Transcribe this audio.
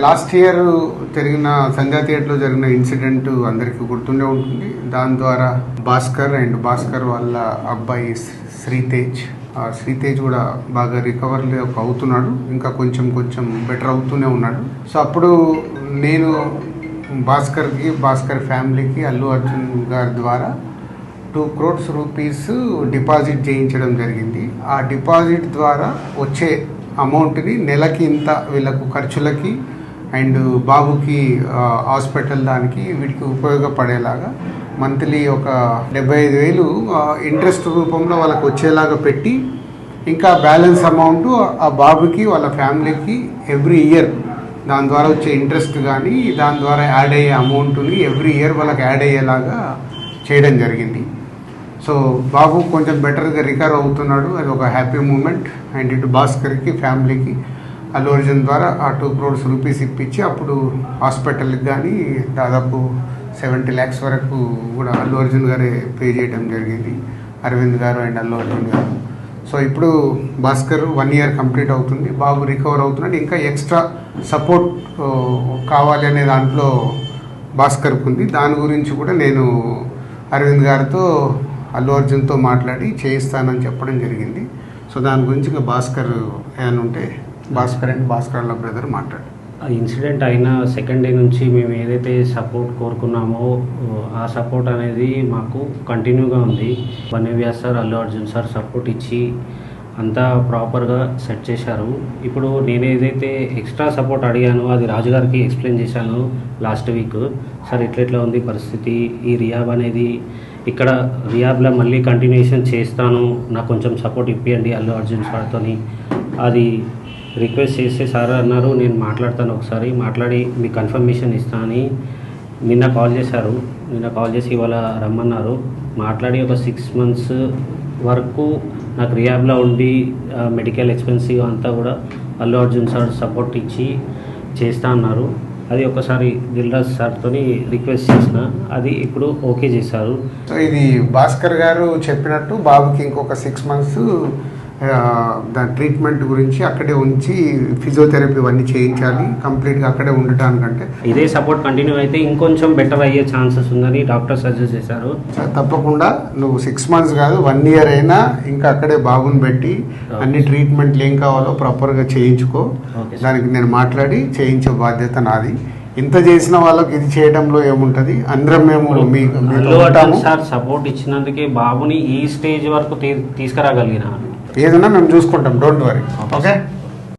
Last year జరిగిన సంధ్యా థియేటర్లో జరిగిన ఇన్సిడెంట్ అందరికీ గుర్తుండే ఉంటుంది. దాని ద్వారా భాస్కర్ వాళ్ళ అబ్బాయి శ్రీతేజ్ కూడా బాగా రికవర్ అవుతున్నాడు, ఇంకా కొంచెం బెటర్ అవుతూనే ఉన్నాడు. సో అప్పుడు నేను భాస్కర్ ఫ్యామిలీకి అల్లు అర్జున్ గారి ద్వారా 2 crores రూపీస్ డిపాజిట్ చేయించడం జరిగింది. ఆ డిపాజిట్ ద్వారా వచ్చే అమౌంట్ని నెలకి ఇంత వీళ్ళకు ఖర్చులకి అండ్ బాబుకి హాస్పిటల్ దానికి వీటికి ఉపయోగపడేలాగా మంత్లీ ఒక 75,000 ఇంట్రెస్ట్ రూపంలో వాళ్ళకి వచ్చేలాగా పెట్టి, ఇంకా బ్యాలెన్స్ అమౌంట్ ఆ బాబుకి వాళ్ళ ఫ్యామిలీకి ఎవ్రీ ఇయర్ దాని ద్వారా వచ్చే ఇంట్రెస్ట్ కానీ దాని ద్వారా యాడ్ అయ్యే అమౌంట్ని ఎవ్రీ ఇయర్ వాళ్ళకి యాడ్ అయ్యేలాగా చేయడం జరిగింది. సో బాబు కొంచెం బెటర్గా రికవర్ అవుతున్నాడు, అది ఒక హ్యాపీ మూమెంట్. అండ్ ఇటు భాస్కర్కి ఫ్యామిలీకి అల్లు అర్జున్ ద్వారా ఆ 2 crores రూపీస్ ఇప్పించి అప్పుడు హాస్పిటల్కి కానీ దాదాపు 70 lakhs వరకు కూడా అల్లు అర్జున్ గారే పే చేయడం జరిగింది, అరవింద్ గారు అండ్ అల్లు అర్జున్ గారు. సో ఇప్పుడు భాస్కర్ 1 year కంప్లీట్ అవుతుంది, బాబు రికవర్ అవుతున్నాడు. ఇంకా ఎక్స్ట్రా సపోర్ట్ కావాలి అనే దాంట్లో భాస్కర్కి ఉంది. దాని గురించి కూడా నేను అరవింద్ గారితో అల్లు అర్జున్తో మాట్లాడి చేయిస్తానని చెప్పడం జరిగింది. సో దాని గురించి ఇంకా భాస్కర్ ఏమైనా ఉంటే భాస్కర్ వాళ్ళ బ్రదర్ మాట్లాడు. ఆ ఇన్సిడెంట్ అయిన సెకండ్ డే నుంచి మేము ఏదైతే సపోర్ట్ కోరుకున్నామో ఆ సపోర్ట్ అనేది మాకు కంటిన్యూగా ఉంది. వన్యవ్యాస్ sir, Allu Arjun sir support ఇచ్చి అంతా ప్రాపర్గా సెట్ చేశారు. ఇప్పుడు నేను ఏదైతే ఎక్స్ట్రా సపోర్ట్ అడిగానో అది రాజుగారికి ఎక్స్ప్లెయిన్ చేశాను లాస్ట్ వీక్. సార్ ఇట్లా ఉంది పరిస్థితి, ఈ రియాబ్ అనేది ఇక్కడ రియాబ్లో మళ్ళీ కంటిన్యూషన్ చేస్తాను, నాకు కొంచెం సపోర్ట్ ఇప్పియండి అల్లు అర్జున్ సార్తో అది రిక్వెస్ట్ చేస్తే సార్ అన్నారు నేను మాట్లాడతాను, ఒకసారి మాట్లాడి మీకు కన్ఫర్మేషన్ ఇస్తాను అని నిన్న కాల్ చేశారు. నిన్న కాల్ చేసి ఇవాళ రమ్మన్నారు. మాట్లాడి ఒక 6 months వరకు నాకు రియాబ్లో ఉండి మెడికల్ ఎక్స్పెన్సివ్ అంతా కూడా అల్లు అర్జున్ సార్ సపోర్ట్ ఇచ్చి చేస్తా అన్నారు. అది ఒకసారి దిల్రాజ్ సార్తో రిక్వెస్ట్ చేసిన, అది ఇప్పుడు ఓకే చేశారు. సో ఇది భాస్కర్ గారు చెప్పినట్టు బాబుకి ఇంకొక 6 months దాని ట్రీట్మెంట్ గురించి అక్కడే ఉంచి ఫిజియోథెరపీ అన్నీ చేయించాలి, కంప్లీట్గా అక్కడే ఉండటానికంటే. ఇదే సపోర్ట్ కంటిన్యూ అయితే ఇంకొంచెం బెటర్ అయ్యే ఛాన్సెస్ ఉందని డాక్టర్ సజెస్ట్ చేశారు. తప్పకుండా నువ్వు 6 months కాదు 1 year అయినా ఇంకా అక్కడే బాబుని పెట్టి అన్ని ట్రీట్మెంట్లు ఏం కావాలో ప్రాపర్గా చేయించుకో. దానికి నేను మాట్లాడి చేయించే బాధ్యత నాది. ఇంత చేసిన వాళ్ళకి ఇది చేయడంలో ఏముంటుంది, అందరం మేము సార్ సపోర్ట్ ఇచ్చినందుకే బాబుని ఈ స్టేజ్ వరకు తీసుకురాగలిగిన ఏదన్నా మేము చూసుకుంటాం, డోంట్ వరీ. ఓకే.